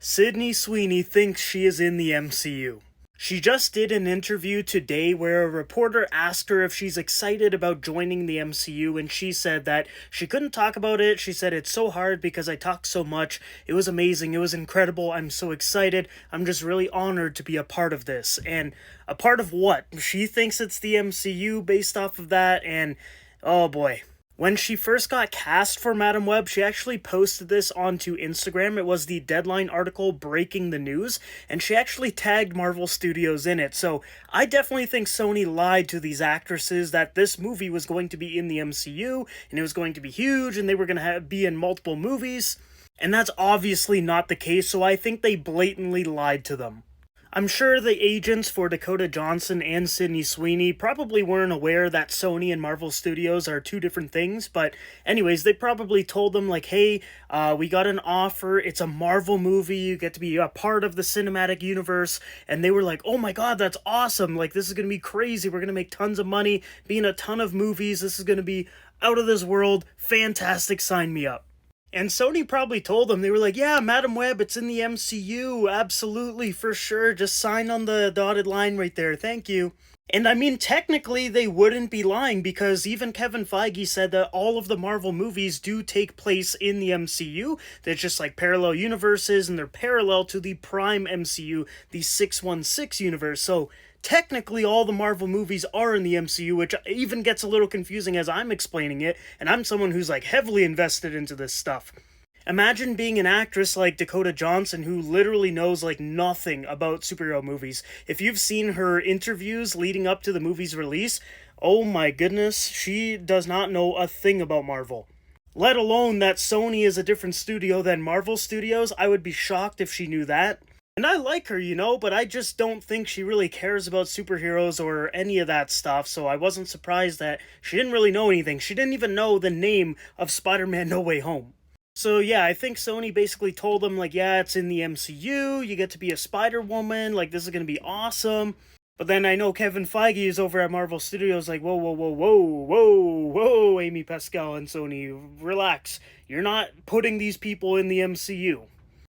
Sydney Sweeney thinks she is in the MCU. She just did an interview today where a reporter asked her if she's excited about joining the MCU, and she said that she couldn't talk about it. She said, "It's so hard because I talk so much. It was amazing. It was incredible. I'm so excited. I'm just really honored to be a part of this." And a part of what? She thinks it's the MCU based off of that, and oh boy. When she first got cast for Madam Web, she actually posted this onto Instagram. It was the Deadline article breaking the news, and she actually tagged Marvel Studios in it. So I definitely think Sony lied to these actresses that this movie was going to be in the MCU, and it was going to be huge, and they were going to be in multiple movies. And that's obviously not the case, so I think they blatantly lied to them. I'm sure the agents for Dakota Johnson and Sydney Sweeney probably weren't aware that Sony and Marvel Studios are two different things, but anyways, they probably told them like, hey, we got an offer, it's a Marvel movie, you get to be a part of the cinematic universe, and they were like, oh my god, that's awesome, like this is gonna be crazy, we're gonna make tons of money, be in a ton of movies, this is gonna be out of this world, fantastic, sign me up. And Sony probably told them, they were like, yeah, Madam Web, it's in the MCU, absolutely, for sure, just sign on the dotted line right there, thank you. And I mean, technically, they wouldn't be lying, because even Kevin Feige said that all of the Marvel movies do take place in the MCU. They're just like parallel universes, and they're parallel to the Prime MCU, the 616 universe, so technically all the Marvel movies are in the MCU, which even gets a little confusing as I'm explaining it, and I'm someone who's like heavily invested into this stuff. Imagine being an actress like Dakota Johnson who literally knows like nothing about superhero movies. If you've seen her interviews leading up to the movie's release, oh my goodness, she does not know a thing about Marvel. Let alone that Sony is a different studio than Marvel Studios. I would be shocked if she knew that. And I like her, but I just don't think she really cares about superheroes or any of that stuff, so I wasn't surprised that she didn't really know anything. She didn't even know the name of Spider-Man No Way Home. So yeah, I think Sony basically told them, like, yeah, it's in the MCU, you get to be a Spider-Woman, like, this is gonna be awesome. But then I know Kevin Feige is over at Marvel Studios like, whoa, whoa, whoa, whoa, whoa, whoa, Amy Pascal and Sony, relax. You're not putting these people in the MCU.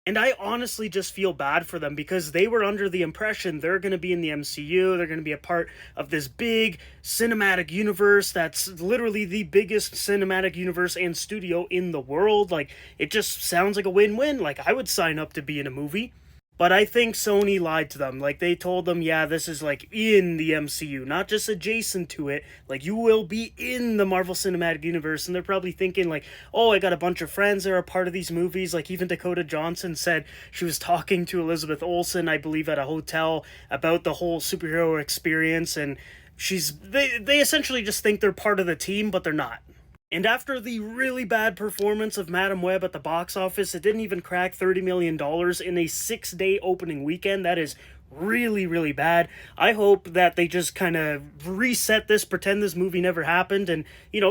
And I honestly just feel bad for them because they were under the impression they're going to be in the MCU, they're going to be a part of this big cinematic universe that's literally the biggest cinematic universe and studio in the world. Like, it just sounds like a win-win. Like, I would sign up to be in a movie. But I think Sony lied to them. Like, they told them, yeah, this is, like, in the MCU, not just adjacent to it. Like, you will be in the Marvel Cinematic Universe. And they're probably thinking, like, oh, I got a bunch of friends that are a part of these movies. Like, even Dakota Johnson said she was talking to Elizabeth Olsen, I believe, at a hotel about the whole superhero experience. And they essentially just think they're part of the team, but they're not. And after the really bad performance of Madam Web at the box office, it didn't even crack $30 million in a 6-day opening weekend. That is really, really bad. I hope that they just kind of reset this, pretend this movie never happened, and,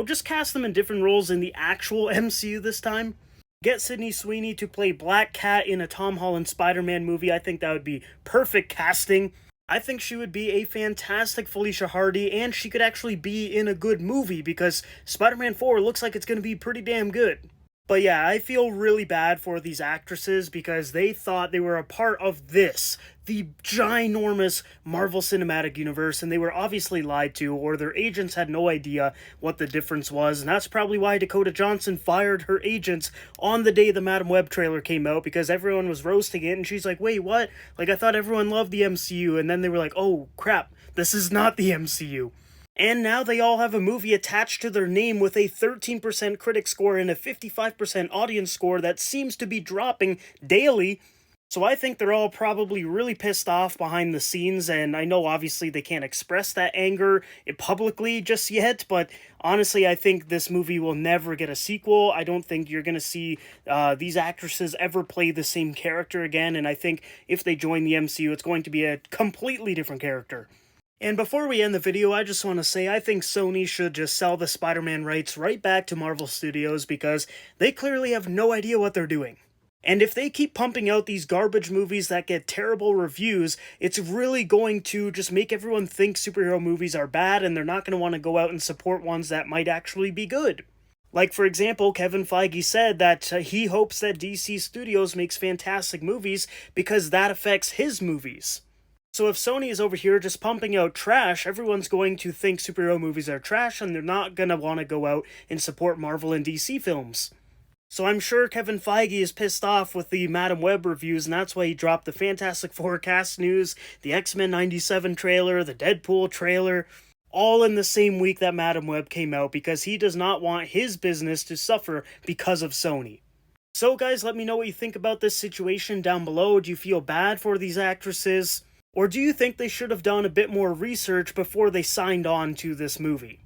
just cast them in different roles in the actual MCU this time. Get Sydney Sweeney to play Black Cat in a Tom Holland Spider-Man movie. I think that would be perfect casting. I think she would be a fantastic Felicia Hardy, and she could actually be in a good movie, because Spider-Man 4 looks like it's going to be pretty damn good. But yeah, I feel really bad for these actresses, because they thought they were a part of this, the ginormous Marvel Cinematic Universe, and they were obviously lied to, or their agents had no idea what the difference was, and that's probably why Dakota Johnson fired her agents on the day the Madam Web trailer came out, because everyone was roasting it, and she's like, wait, what? Like, I thought everyone loved the MCU, and then they were like, oh, crap, this is not the MCU. And now they all have a movie attached to their name with a 13% critic score and a 55% audience score that seems to be dropping daily. So I think they're all probably really pissed off behind the scenes, and I know obviously they can't express that anger publicly just yet, but honestly I think this movie will never get a sequel. I don't think you're going to see these actresses ever play the same character again, and I think if they join the MCU, it's going to be a completely different character. And before we end the video, I just want to say I think Sony should just sell the Spider-Man rights right back to Marvel Studios, because they clearly have no idea what they're doing. And if they keep pumping out these garbage movies that get terrible reviews, it's really going to just make everyone think superhero movies are bad, and they're not going to want to go out and support ones that might actually be good. Like, for example, Kevin Feige said that he hopes that DC Studios makes fantastic movies because that affects his movies. So if Sony is over here just pumping out trash, everyone's going to think superhero movies are trash and they're not going to want to go out and support Marvel and DC films. So I'm sure Kevin Feige is pissed off with the Madam Web reviews, and that's why he dropped the Fantastic Four cast news, the X-Men 97 trailer, the Deadpool trailer, all in the same week that Madam Web came out, because he does not want his business to suffer because of Sony. So guys, let me know what you think about this situation down below. Do you feel bad for these actresses? Or do you think they should have done a bit more research before they signed on to this movie?